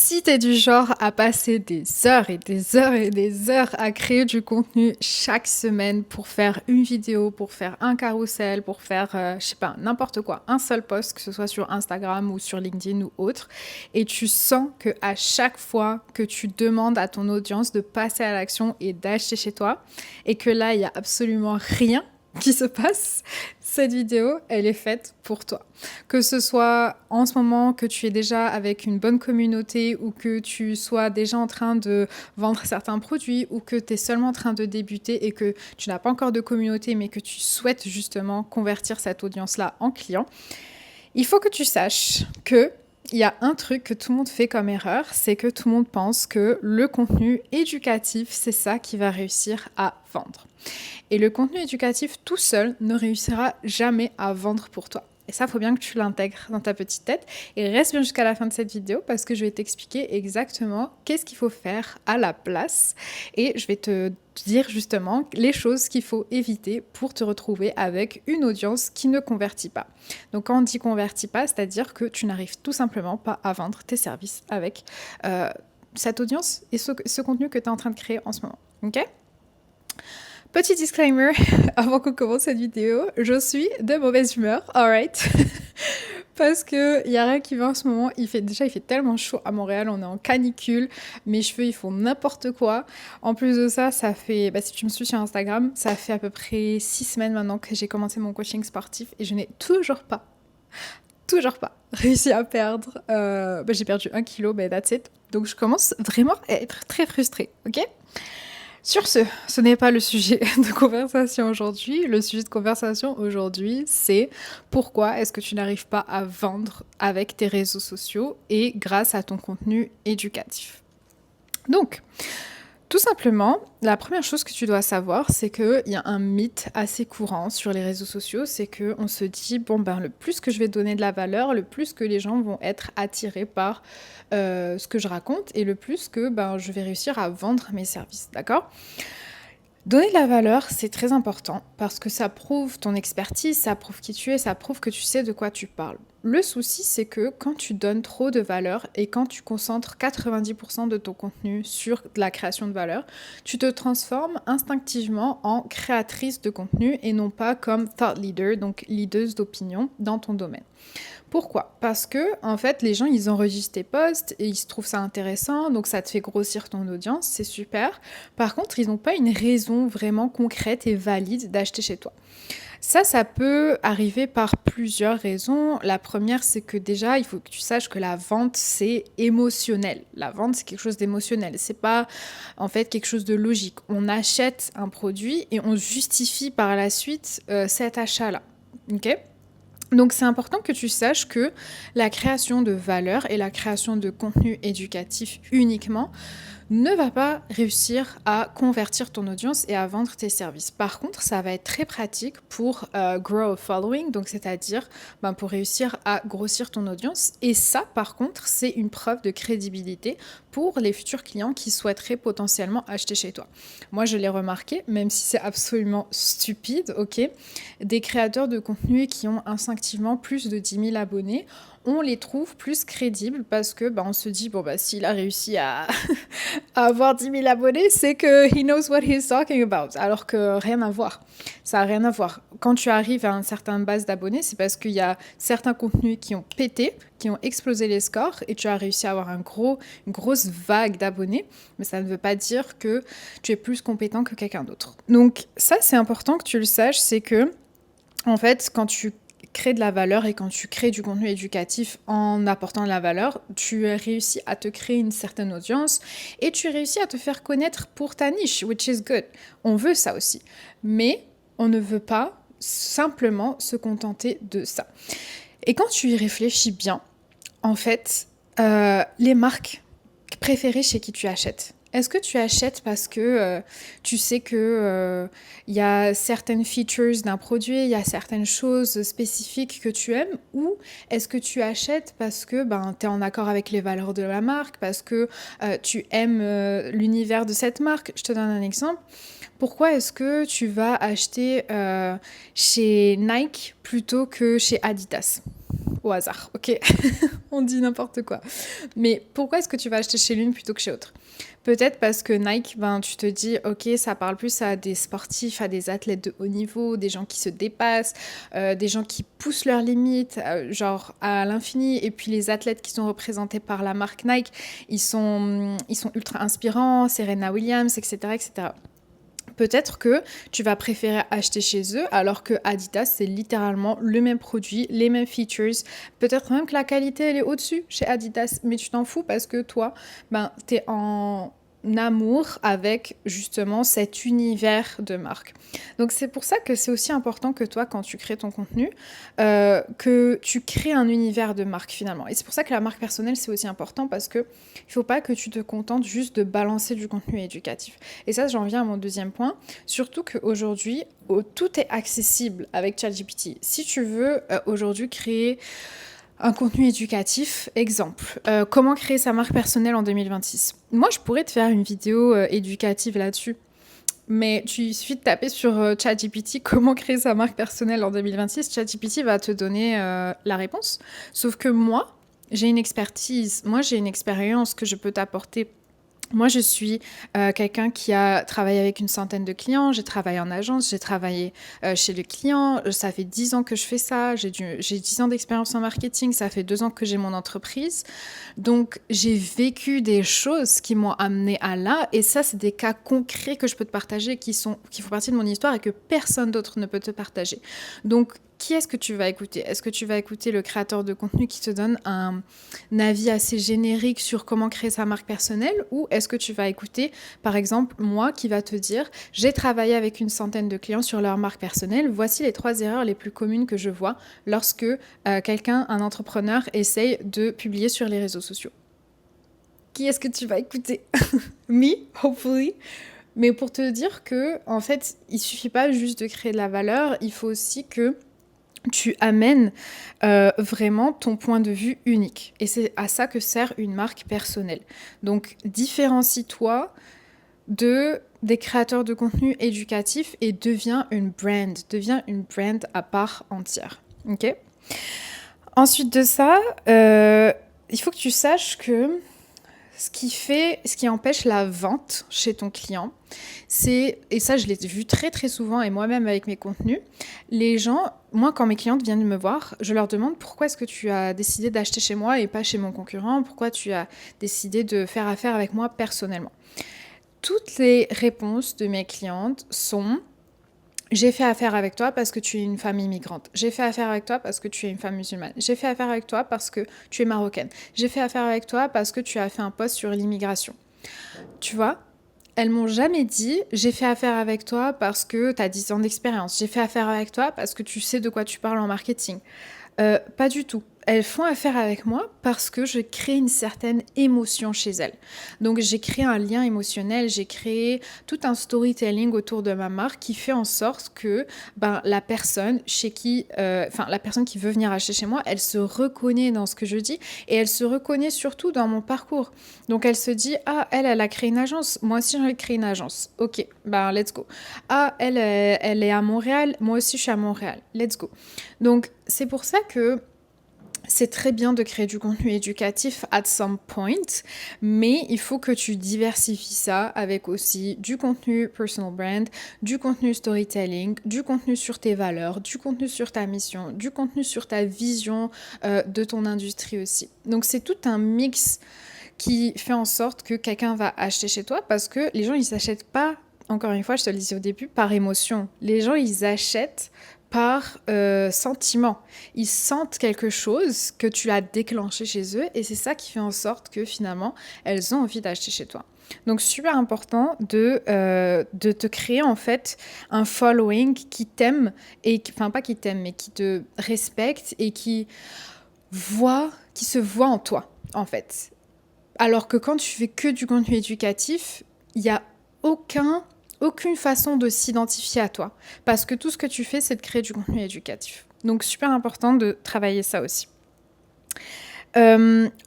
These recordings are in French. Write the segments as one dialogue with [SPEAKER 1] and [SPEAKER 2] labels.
[SPEAKER 1] Si tu es du genre à passer des heures et des heures et des heures à créer du contenu chaque semaine pour faire une vidéo, pour faire un carrousel, pour faire, je sais pas, n'importe quoi, un seul post, que ce soit sur Instagram ou sur LinkedIn ou autre, et tu sens que à chaque fois que tu demandes à ton audience de passer à l'action et d'acheter chez toi, et que là, il y a absolument rien qui se passe, cette vidéo, elle est faite pour toi. Que ce soit en ce moment que tu es déjà avec une bonne communauté ou que tu sois déjà en train de vendre certains produits ou que tu es seulement en train de débuter et que tu n'as pas encore de communauté mais que tu souhaites justement convertir cette audience-là en client, il faut que tu saches que il y a un truc que tout le monde fait comme erreur, c'est que tout le monde pense que le contenu éducatif, c'est ça qui va réussir à vendre. Et le contenu éducatif tout seul ne réussira jamais à vendre pour toi. Et ça, il faut bien que tu l'intègres dans ta petite tête. Et reste bien jusqu'à la fin de cette vidéo parce que je vais t'expliquer exactement qu'est-ce qu'il faut faire à la place. Et je vais te dire justement les choses qu'il faut éviter pour te retrouver avec une audience qui ne convertit pas. Donc quand on dit convertit pas, c'est-à-dire que tu n'arrives tout simplement pas à vendre tes services avec cette audience et ce contenu que tu es en train de créer en ce moment. Ok ? Petit disclaimer, avant qu'on commence cette vidéo, je suis de mauvaise humeur, alright. Parce qu'il n'y a rien qui va en ce moment. Il fait tellement chaud à Montréal, on est en canicule, mes cheveux ils font n'importe quoi. En plus de ça, ça fait, si tu me suis sur Instagram, ça fait à peu près 6 semaines maintenant que j'ai commencé mon coaching sportif et je n'ai toujours pas réussi à perdre. J'ai perdu 1 kilo, mais that's it. Donc je commence vraiment à être très frustrée, ok ? Sur ce n'est pas le sujet de conversation aujourd'hui. Le sujet de conversation aujourd'hui, c'est pourquoi est-ce que tu n'arrives pas à vendre avec tes réseaux sociaux et grâce à ton contenu éducatif. Donc, tout simplement, la première chose que tu dois savoir, c'est qu'il y a un mythe assez courant sur les réseaux sociaux, c'est qu'on se dit, le plus que je vais donner de la valeur, le plus que les gens vont être attirés par ce que je raconte et le plus que je vais réussir à vendre mes services, d'accord ? Donner de la valeur, c'est très important parce que ça prouve ton expertise, ça prouve qui tu es, ça prouve que tu sais de quoi tu parles. Le souci, c'est que quand tu donnes trop de valeur et quand tu concentres 90% de ton contenu sur de la création de valeur, tu te transformes instinctivement en créatrice de contenu et non pas comme thought leader, donc leaduse d'opinion dans ton domaine. Pourquoi ? Parce que, en fait, les gens, ils enregistrent tes posts et ils se trouvent ça intéressant, donc ça te fait grossir ton audience, c'est super. Par contre, ils n'ont pas une raison vraiment concrète et valide d'acheter chez toi. Ça peut arriver par plusieurs raisons. La première, c'est que déjà, il faut que tu saches que la vente, c'est émotionnel. La vente, c'est quelque chose d'émotionnel. C'est pas, en fait, quelque chose de logique. On achète un produit et on justifie par la suite cet achat-là. Ok ? Donc c'est important que tu saches que la création de valeur et la création de contenu éducatif uniquement ne va pas réussir à convertir ton audience et à vendre tes services. Par contre, ça va être très pratique pour grow a following, donc c'est-à-dire pour réussir à grossir ton audience. Et ça, par contre, c'est une preuve de crédibilité pour les futurs clients qui souhaiteraient potentiellement acheter chez toi. Moi, je l'ai remarqué, même si c'est absolument stupide, ok, des créateurs de contenu qui ont instinctivement plus de 10 000 abonnés, on les trouve plus crédibles parce que on se dit, s'il a réussi à avoir 10 000 abonnés, c'est que he knows what he's talking about. Alors que rien à voir. Ça n'a rien à voir. Quand tu arrives à une certaine base d'abonnés, c'est parce qu'il y a certains contenus qui ont pété, qui ont explosé les scores et tu as réussi à avoir une grosse vague d'abonnés. Mais ça ne veut pas dire que tu es plus compétent que quelqu'un d'autre. Donc ça, c'est important que tu le saches, c'est que en fait, quand tu crées de la valeur et quand tu crées du contenu éducatif en apportant de la valeur, tu réussis à te créer une certaine audience et tu réussis à te faire connaître pour ta niche, which is good. On veut ça aussi. Mais on ne veut pas simplement se contenter de ça. Et quand tu y réfléchis bien, en fait, les marques préférées chez qui tu achètes. Est-ce que tu achètes parce que tu sais que y a certaines features d'un produit, il y a certaines choses spécifiques que tu aimes, ou est-ce que tu achètes parce que tu es en accord avec les valeurs de la marque, parce que tu aimes l'univers de cette marque ? Je te donne un exemple. Pourquoi est-ce que tu vas acheter chez Nike plutôt que chez Adidas ? au hasard, ok? On dit n'importe quoi. Mais pourquoi est-ce que tu vas acheter chez l'une plutôt que chez l'autre? Peut-être parce que Nike, ben, tu te dis, ok, ça parle plus à des sportifs, à des athlètes de haut niveau, des gens qui se dépassent, des gens qui poussent leurs limites, genre à l'infini. Et puis les athlètes qui sont représentés par la marque Nike, ils sont ultra inspirants, Serena Williams, etc., etc. Peut-être que tu vas préférer acheter chez eux alors que Adidas, c'est littéralement le même produit, les mêmes features. Peut-être même que la qualité, elle est au-dessus chez Adidas, mais tu t'en fous parce que toi, ben, t'es en amour avec justement cet univers de marque. Donc c'est pour ça que c'est aussi important que toi, quand tu crées ton contenu, que tu crées un univers de marque finalement. Et c'est pour ça que la marque personnelle, c'est aussi important parce que il faut pas que tu te contentes juste de balancer du contenu éducatif. Et ça, j'en viens à mon deuxième point. Surtout qu'aujourd'hui, tout est accessible avec ChatGPT. Si tu veux aujourd'hui créer un contenu éducatif, exemple, comment créer sa marque personnelle en 2026. Moi, je pourrais te faire une vidéo éducative là-dessus. Mais il suffit de taper sur ChatGPT comment créer sa marque personnelle en 2026. ChatGPT va te donner la réponse. Sauf que moi, j'ai une expertise, moi j'ai une expérience que je peux t'apporter. Moi, je suis quelqu'un qui a travaillé avec une centaine de clients. J'ai travaillé en agence, j'ai travaillé chez le client. Ça fait 10 ans que je fais ça. J'ai 10 ans d'expérience en marketing. Ça fait 2 ans que j'ai mon entreprise. Donc, j'ai vécu des choses qui m'ont amené à là. Et ça, c'est des cas concrets que je peux te partager qui font partie de mon histoire et que personne d'autre ne peut te partager. Donc, qui est-ce que tu vas écouter? Est-ce que tu vas écouter le créateur de contenu qui te donne un avis assez générique sur comment créer sa marque personnelle, ou est-ce que tu vas écouter, par exemple, moi qui va te dire « J'ai travaillé avec une centaine de clients sur leur marque personnelle, voici les 3 erreurs les plus communes que je vois lorsque quelqu'un, un entrepreneur, essaye de publier sur les réseaux sociaux. » Qui est-ce que tu vas écouter? Me, hopefully. Mais pour te dire que, en fait, il suffit pas juste de créer de la valeur, il faut aussi que tu amènes vraiment ton point de vue unique. Et c'est à ça que sert une marque personnelle. Donc, différencie-toi des créateurs de contenu éducatif et deviens une brand à part entière. Ok? Ensuite de ça, il faut que tu saches que ce qui empêche la vente chez ton client, et ça je l'ai vu très très souvent et moi-même avec mes contenus, les gens, moi quand mes clientes viennent me voir, je leur demande pourquoi est-ce que tu as décidé d'acheter chez moi et pas chez mon concurrent, pourquoi tu as décidé de faire affaire avec moi personnellement. Toutes les réponses de mes clientes sont: j'ai fait affaire avec toi parce que tu es une femme immigrante. J'ai fait affaire avec toi parce que tu es une femme musulmane. J'ai fait affaire avec toi parce que tu es marocaine. J'ai fait affaire avec toi parce que tu as fait un post sur l'immigration. Tu vois, elles m'ont jamais dit j'ai fait affaire avec toi parce que tu as 10 ans d'expérience. J'ai fait affaire avec toi parce que tu sais de quoi tu parles en marketing. Pas du tout. Elles font affaire avec moi parce que je crée une certaine émotion chez elles. Donc j'ai créé un lien émotionnel, j'ai créé tout un storytelling autour de ma marque qui fait en sorte que la personne la personne qui veut venir acheter chez moi, elle se reconnaît dans ce que je dis et elle se reconnaît surtout dans mon parcours. Donc elle se dit elle a créé une agence, moi aussi j'ai envie de créer une agence. Ok, let's go. Elle est à Montréal, moi aussi je suis à Montréal. Let's go. Donc c'est pour ça que c'est très bien de créer du contenu éducatif at some point, mais il faut que tu diversifies ça avec aussi du contenu personal brand, du contenu storytelling, du contenu sur tes valeurs, du contenu sur ta mission, du contenu sur ta vision de ton industrie aussi. Donc c'est tout un mix qui fait en sorte que quelqu'un va acheter chez toi parce que les gens ils s'achètent pas, encore une fois je te le disais au début, par émotion. Les gens ils achètent par sentiment. Ils sentent quelque chose que tu as déclenché chez eux et c'est ça qui fait en sorte que finalement, elles ont envie d'acheter chez toi. Donc, super important de te créer en fait un following qui t'aime, pas qui t'aime, mais qui te respecte et qui se voit en toi, en fait. Alors que quand tu fais que du contenu éducatif, il n'y a aucune façon de s'identifier à toi. Parce que tout ce que tu fais, c'est de créer du contenu éducatif. Donc, super important de travailler ça aussi.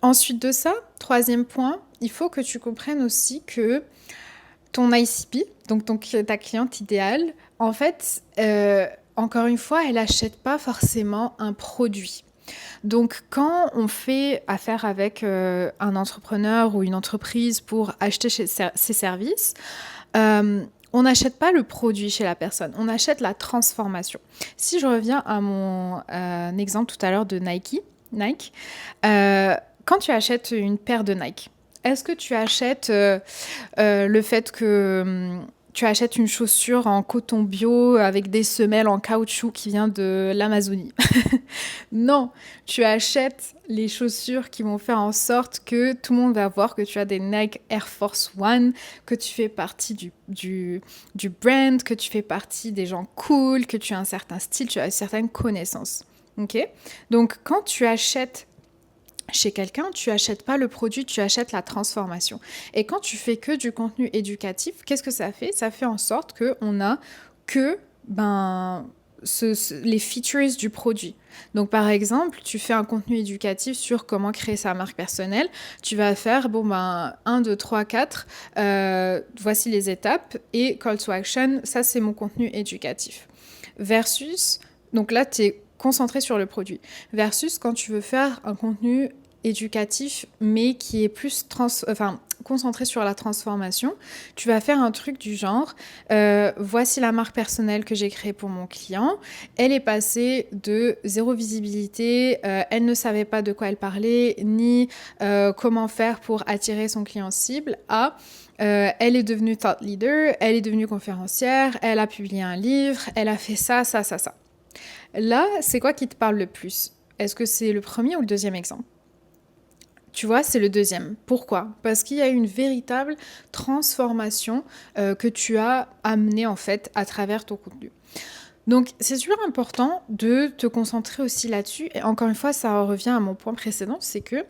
[SPEAKER 1] Ensuite de ça, 3e point, il faut que tu comprennes aussi que ton ICP, donc ta cliente idéale, en fait, encore une fois, elle n'achète pas forcément un produit. Donc, quand on fait affaire avec un entrepreneur ou une entreprise pour acheter ses services, on n'achète pas le produit chez la personne, on achète la transformation. Si je reviens à mon exemple tout à l'heure de Nike, quand tu achètes une paire de Nike, est-ce que tu achètes le fait que tu achètes une chaussure en coton bio avec des semelles en caoutchouc qui vient de l'Amazonie? Non, tu achètes les chaussures qui vont faire en sorte que tout le monde va voir que tu as des Nike Air Force One, que tu fais partie du brand, que tu fais partie des gens cool, que tu as un certain style, tu as une certaine connaissance. Ok? Donc, quand tu achètes chez quelqu'un, tu achètes pas le produit, tu achètes la transformation. Et quand tu fais que du contenu éducatif, qu'est-ce que ça fait? Ça fait en sorte qu'on a que les features du produit. Donc par exemple, tu fais un contenu éducatif sur comment créer sa marque personnelle, tu vas faire 1, 2, 3, 4, voici les étapes et call to action, ça c'est mon contenu éducatif. Versus, donc là tu es concentré sur le produit, versus quand tu veux faire un contenu éducatif mais qui est plus concentré sur la transformation, tu vas faire un truc du genre voici la marque personnelle que j'ai créée pour mon client, elle est passée de zéro visibilité, elle ne savait pas de quoi elle parlait ni comment faire pour attirer son client cible à elle est devenue thought leader, elle est devenue conférencière, elle a publié un livre, elle a fait ça. Là, c'est quoi qui te parle le plus? Est-ce que c'est le premier ou le deuxième exemple? Tu vois, c'est le deuxième. Pourquoi? Parce qu'il y a une véritable transformation que tu as amenée en fait à travers ton contenu. Donc, c'est super important de te concentrer aussi là-dessus. Et encore une fois, ça revient à mon point précédent, c'est que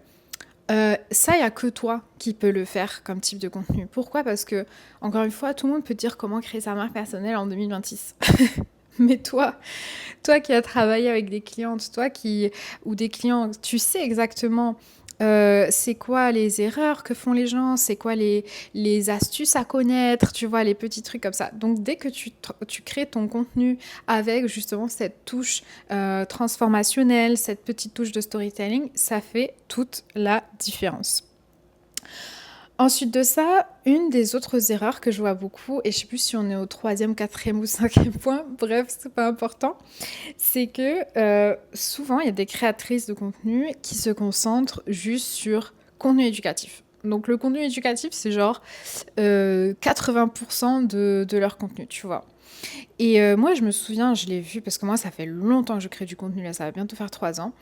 [SPEAKER 1] ça, il n'y a que toi qui peux le faire comme type de contenu. Pourquoi? Parce que, encore une fois, tout le monde peut te dire comment créer sa marque personnelle en 2026. Mais toi qui as travaillé avec des clientes, ou des clients, tu sais exactement c'est quoi les erreurs que font les gens, c'est quoi les astuces à connaître, tu vois, les petits trucs comme ça. Donc, dès que tu crées ton contenu avec justement cette touche transformationnelle, cette petite touche de storytelling, ça fait toute la différence. Ensuite de ça, une des autres erreurs que je vois beaucoup, et je sais plus si on est au 3e, 4e ou 5e point, bref, c'est pas important, c'est que souvent, il y a des créatrices de contenu qui se concentrent juste sur contenu éducatif. Donc le contenu éducatif, c'est genre 80% de leur contenu, tu vois. Et moi, je me souviens, je l'ai vu, parce que moi, ça fait longtemps que je crée du contenu, là, ça va bientôt faire 3 ans.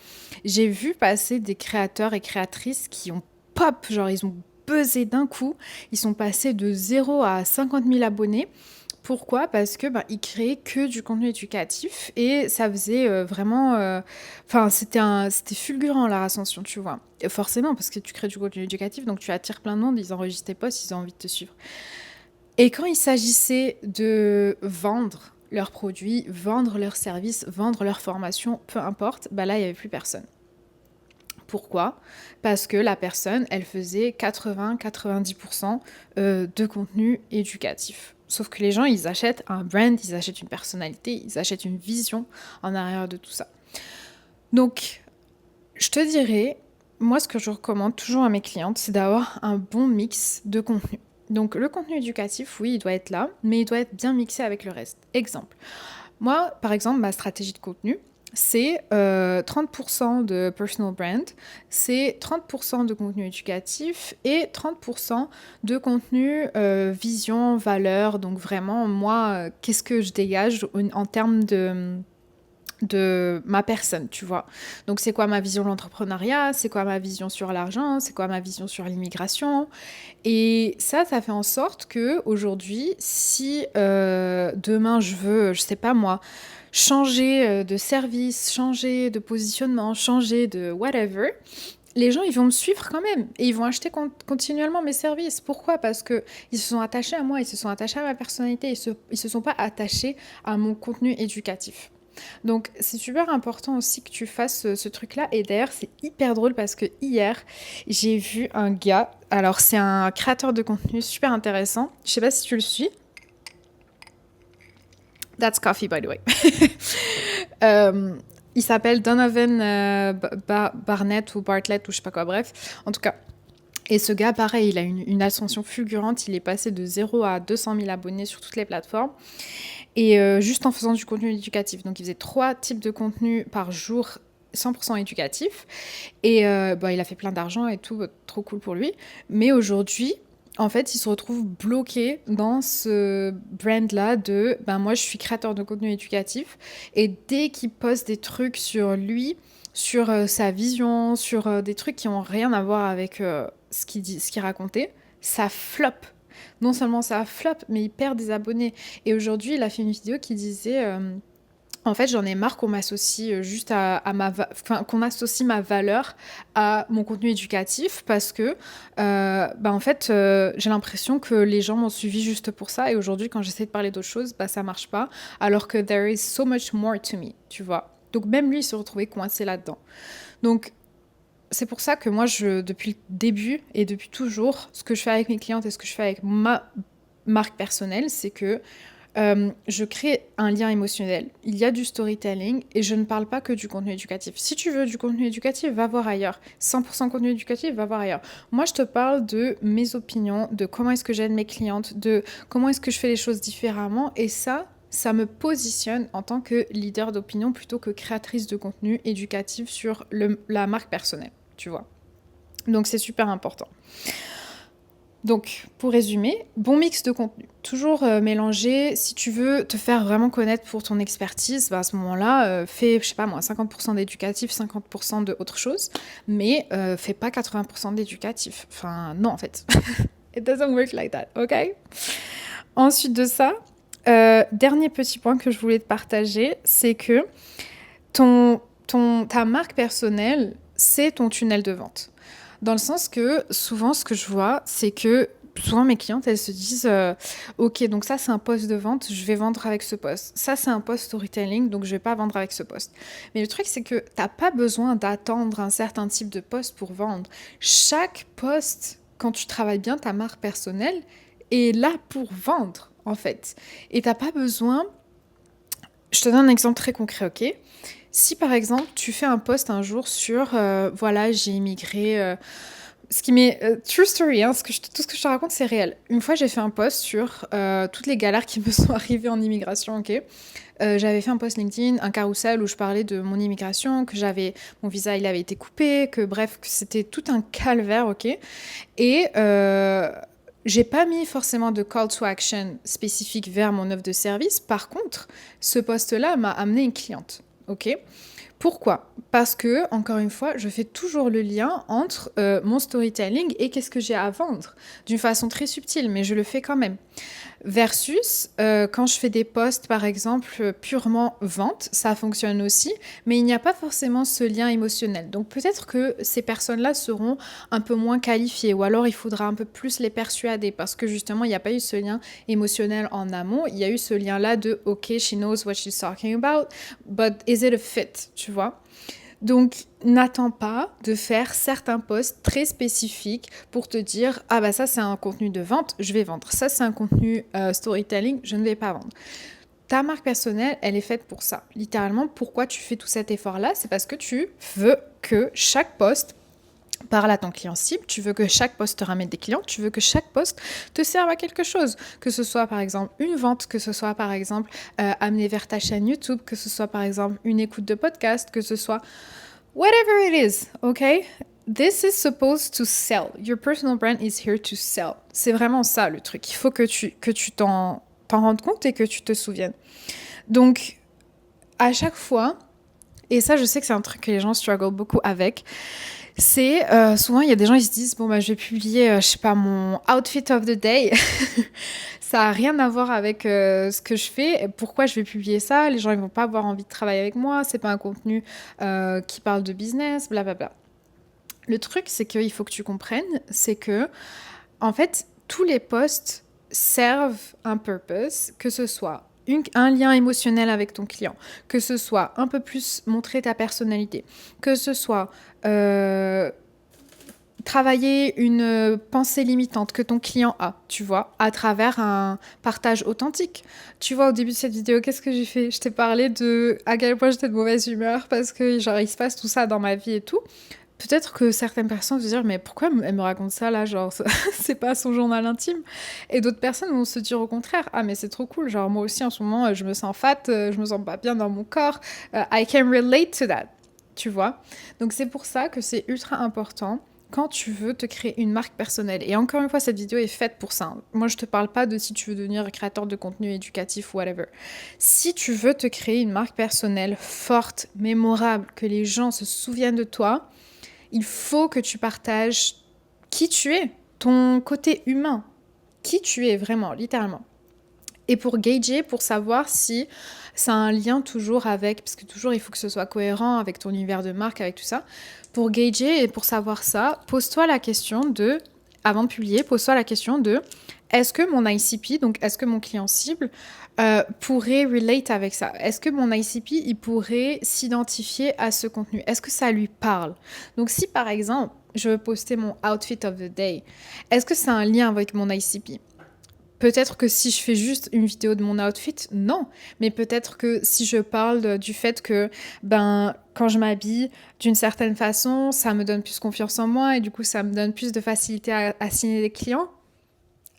[SPEAKER 1] J'ai vu passer des créateurs et créatrices qui ont pop, genre ils ont buzzé d'un coup, ils sont passés de 0 à 50 000 abonnés. Pourquoi? Parce que ils créaient que du contenu éducatif et ça faisait vraiment... c'était fulgurant leur ascension, tu vois. Et forcément, parce que tu crées du contenu éducatif, donc tu attires plein de monde, ils enregistrent tes posts, ils ont envie de te suivre. Et quand il s'agissait de vendre leurs produits, vendre leurs services, vendre leurs formations, peu importe, là, il n'y avait plus personne. Pourquoi? Parce que la personne, elle faisait 80-90% de contenu éducatif. Sauf que les gens, ils achètent un brand, ils achètent une personnalité, ils achètent une vision en arrière de tout ça. Donc, je te dirais, moi, ce que je recommande toujours à mes clientes, c'est d'avoir un bon mix de contenu. Donc, le contenu éducatif, oui, il doit être là, mais il doit être bien mixé avec le reste. Exemple. Moi, par exemple, ma stratégie de contenu, c'est 30% de personal brand, c'est 30% de contenu éducatif et 30% de contenu vision, valeur. Donc vraiment, moi, qu'est-ce que je dégage en termes de ma personne, tu vois. Donc c'est quoi ma vision de l'entrepreneuriat, c'est quoi ma vision sur l'argent, c'est quoi ma vision sur l'immigration. Et ça fait en sorte que aujourd'hui, si demain je veux, je sais pas moi, changer de service, changer de positionnement, changer de whatever, les gens, ils vont me suivre quand même et ils vont acheter continuellement mes services. Pourquoi? Parce qu'ils se sont attachés à moi, ils se sont attachés à ma personnalité, ils se sont pas attachés à mon contenu éducatif. Donc, c'est super important aussi que tu fasses ce truc-là. Et d'ailleurs, c'est hyper drôle parce que hier, j'ai vu un gars. Alors, c'est un créateur de contenu super intéressant. Je sais pas si tu le suis. That's coffee, by the way. Il s'appelle Donovan Barnett ou Bartlett ou je sais pas quoi, bref. En tout cas, et ce gars, pareil, il a une ascension fulgurante. Il est passé de 0 à 200 000 abonnés sur toutes les plateformes. Et juste en faisant du contenu éducatif. Donc, il faisait 3 types de contenus par jour, 100% éducatif. Et il a fait plein d'argent et tout, trop cool pour lui. Mais aujourd'hui, en fait, il se retrouve bloqué dans ce brand-là de moi, je suis créateur de contenu éducatif. Et dès qu'il poste des trucs sur lui, sur sa vision, sur des trucs qui n'ont rien à voir avec ce qu'il racontait, ça flop. Non seulement ça flop, mais il perd des abonnés. Et aujourd'hui, il a fait une vidéo qui disait en fait, j'en ai marre qu'on m'associe juste qu'on associe ma valeur à mon contenu éducatif parce que, en fait, j'ai l'impression que les gens m'ont suivi juste pour ça. Et aujourd'hui, quand j'essaie de parler d'autres choses, ça marche pas. Alors que there is so much more to me, tu vois. Donc même lui, il se retrouvait coincé là-dedans. Donc c'est pour ça que moi, depuis le début et depuis toujours, ce que je fais avec mes clientes et ce que je fais avec ma marque personnelle, c'est que je crée un lien émotionnel. Il y a du storytelling et je ne parle pas que du contenu éducatif. Si tu veux du contenu éducatif, va voir ailleurs. 100% contenu éducatif, va voir ailleurs. Moi, je te parle de mes opinions, de comment est-ce que j'aide mes clientes, de comment est-ce que je fais les choses différemment. Et ça me positionne en tant que leader d'opinion plutôt que créatrice de contenu éducatif sur la marque personnelle, tu vois. Donc, c'est super important. Donc, pour résumer, bon mix de contenu. Toujours mélanger. Si tu veux te faire vraiment connaître pour ton expertise, à ce moment-là, fais, je sais pas moi, 50% d'éducatif, 50% de autre chose, mais fais pas 80% d'éducatif. Enfin, non, en fait. It doesn't work like that, ok? Ensuite de ça, dernier petit point que je voulais te partager, c'est que ta marque personnelle, c'est ton tunnel de vente. Dans le sens que souvent, ce que je vois, c'est que souvent mes clientes, elles se disent ok, donc ça c'est un poste de vente, je vais vendre avec ce poste. Ça c'est un poste storytelling, donc je vais pas vendre avec ce poste. Mais le truc, c'est que t'as pas besoin d'attendre un certain type de poste pour vendre. Chaque poste, quand tu travailles bien ta marque personnelle, est là pour vendre, en fait. Et t'as pas besoin... Je te donne un exemple très concret, ok? Si par exemple tu fais un post un jour sur voilà, j'ai immigré, ce qui m'est true story, hein, tout ce que je te raconte c'est réel. Une fois j'ai fait un post sur toutes les galères qui me sont arrivées en immigration, ok. J'avais fait un post LinkedIn, un carrousel où je parlais de mon immigration, que mon visa il avait été coupé, que bref, que c'était tout un calvaire, ok. Et j'ai pas mis forcément de call to action spécifique vers mon offre de service. Par contre, ce post-là m'a amené une cliente. Ok. Pourquoi? Parce que, encore une fois, je fais toujours le lien entre mon storytelling et qu'est-ce que j'ai à vendre. D'une façon très subtile, mais je le fais quand même. Versus, quand je fais des posts, par exemple, purement vente, ça fonctionne aussi, mais il n'y a pas forcément ce lien émotionnel. Donc peut-être que ces personnes-là seront un peu moins qualifiées, ou alors il faudra un peu plus les persuader, parce que justement, il n'y a pas eu ce lien émotionnel en amont, il y a eu ce lien-là de « Ok, she knows what she's talking about, but is it a fit ?» Tu vois? Donc, n'attends pas de faire certains posts très spécifiques pour te dire « Ah bah ça, c'est un contenu de vente, je vais vendre. Ça, c'est un contenu storytelling, je ne vais pas vendre. » Ta marque personnelle, elle est faite pour ça. Littéralement, pourquoi tu fais tout cet effort-là? C'est parce que tu veux que chaque post parle à ton client cible, tu veux que chaque poste te ramène des clients, tu veux que chaque poste te serve à quelque chose, que ce soit par exemple une vente, que ce soit par exemple amener vers ta chaîne YouTube, que ce soit par exemple une écoute de podcast, que ce soit whatever it is, ok? This is supposed to sell. Your personal brand is here to sell. C'est vraiment ça le truc. Il faut que tu t'en rendes compte et que tu te souviennes. Donc, à chaque fois, et ça je sais que c'est un truc que les gens struggle beaucoup avec, c'est souvent il y a des gens qui se disent bon bah je vais publier je sais pas mon outfit of the day. Ça a rien à voir avec ce que je fais. Pourquoi je vais publier ça? Les gens ils vont pas avoir envie de travailler avec moi, c'est pas un contenu qui parle de business, blablabla. Le truc c'est qu'il faut que tu comprennes, c'est que en fait tous les posts servent un purpose, que ce soit un lien émotionnel avec ton client, que ce soit un peu plus montrer ta personnalité, que ce soit travailler une pensée limitante que ton client a, tu vois, à travers un partage authentique. Tu vois, au début de cette vidéo, qu'est-ce que j'ai fait? Je t'ai parlé de à quel point j'étais de mauvaise humeur parce que, genre, il se passe tout ça dans ma vie et tout. Peut-être que certaines personnes vont se dire, mais pourquoi elle me raconte ça là, genre, c'est pas son journal intime. Et d'autres personnes vont se dire au contraire, ah mais c'est trop cool, genre moi aussi en ce moment, je me sens fat, je me sens pas bien dans mon corps, I can relate to that, tu vois. Donc c'est pour ça que c'est ultra important quand tu veux te créer une marque personnelle. Et encore une fois, cette vidéo est faite pour ça. Moi, je te parle pas de si tu veux devenir créateur de contenu éducatif ou whatever. Si tu veux te créer une marque personnelle forte, mémorable, que les gens se souviennent de toi, il faut que tu partages qui tu es, ton côté humain, qui tu es vraiment, littéralement. Et pour gager, pour savoir si ça a un lien toujours avec, parce que toujours il faut que ce soit cohérent avec ton univers de marque, avec tout ça, pour gager et pour savoir ça, pose-toi la question de, avant de publier, pose-toi la question de, est-ce que mon ICP, donc est-ce que mon client cible, pourrait relate avec ça? Est-ce que mon ICP, il pourrait s'identifier à ce contenu? Est-ce que ça lui parle? Donc si par exemple, je veux poster mon outfit of the day, est-ce que ça a un lien avec mon ICP? Peut-être que si je fais juste une vidéo de mon outfit, non. Mais peut-être que si je parle du fait que, quand je m'habille d'une certaine façon, ça me donne plus confiance en moi et du coup, ça me donne plus de facilité à signer des clients.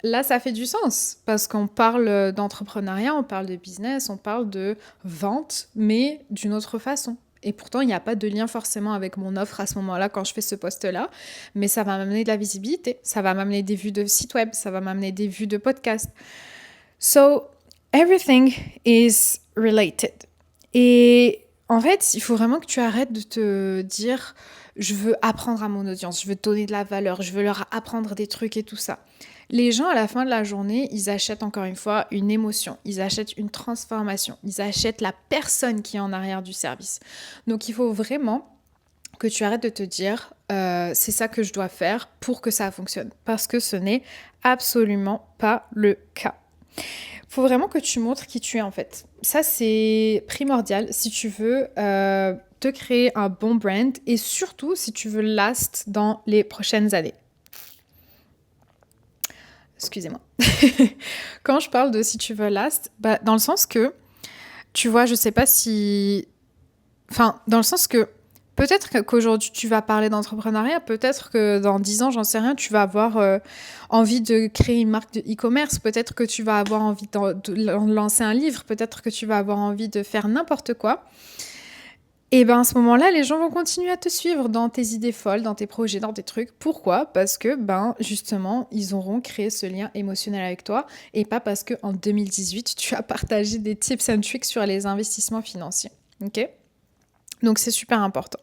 [SPEAKER 1] Là, ça fait du sens parce qu'on parle d'entrepreneuriat, on parle de business, on parle de vente, mais d'une autre façon. Et pourtant, il n'y a pas de lien forcément avec mon offre à ce moment-là quand je fais ce post-là, mais ça va m'amener de la visibilité, ça va m'amener des vues de site web, ça va m'amener des vues de podcast. So, everything is related. Et en fait, il faut vraiment que tu arrêtes de te dire je veux apprendre à mon audience, je veux donner de la valeur, je veux leur apprendre des trucs et tout ça. Les gens, à la fin de la journée, ils achètent encore une fois une émotion, ils achètent une transformation, ils achètent la personne qui est en arrière du service. Donc, il faut vraiment que tu arrêtes de te dire c'est ça que je dois faire pour que ça fonctionne. Parce que ce n'est absolument pas le cas. Il faut vraiment que tu montres qui tu es en fait. Ça, c'est primordial si tu veux te créer un bon brand et surtout si tu veux last dans les prochaines années. Excusez-moi. Quand je parle de si tu veux last, dans le sens que, tu vois, je sais pas si... Enfin, dans le sens que peut-être qu'aujourd'hui tu vas parler d'entrepreneuriat, peut-être que dans 10 ans, j'en sais rien, tu vas avoir envie de créer une marque de e-commerce, peut-être que tu vas avoir envie de lancer un livre, peut-être que tu vas avoir envie de faire n'importe quoi. Et à ce moment-là, les gens vont continuer à te suivre dans tes idées folles, dans tes projets, dans tes trucs. Pourquoi? Parce que, justement, ils auront créé ce lien émotionnel avec toi et pas parce qu'en 2018, tu as partagé des tips and tricks sur les investissements financiers. Ok? Donc, c'est super important.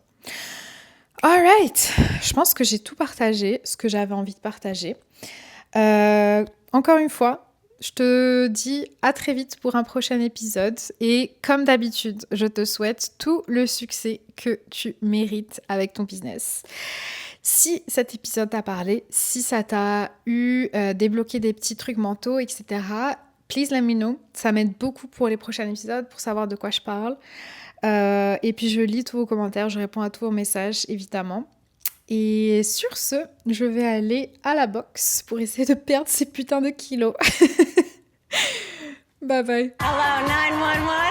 [SPEAKER 1] Alright, je pense que j'ai tout partagé, ce que j'avais envie de partager. Encore une fois, je te dis à très vite pour un prochain épisode et comme d'habitude, je te souhaite tout le succès que tu mérites avec ton business. Si cet épisode t'a parlé, si ça t'a débloqué des petits trucs mentaux, etc., please let me know. Ça m'aide beaucoup pour les prochains épisodes, pour savoir de quoi je parle. Et puis je lis tous vos commentaires, je réponds à tous vos messages, évidemment. Et sur ce, je vais aller à la boxe pour essayer de perdre ces putains de kilos. Bye bye. Hello 911.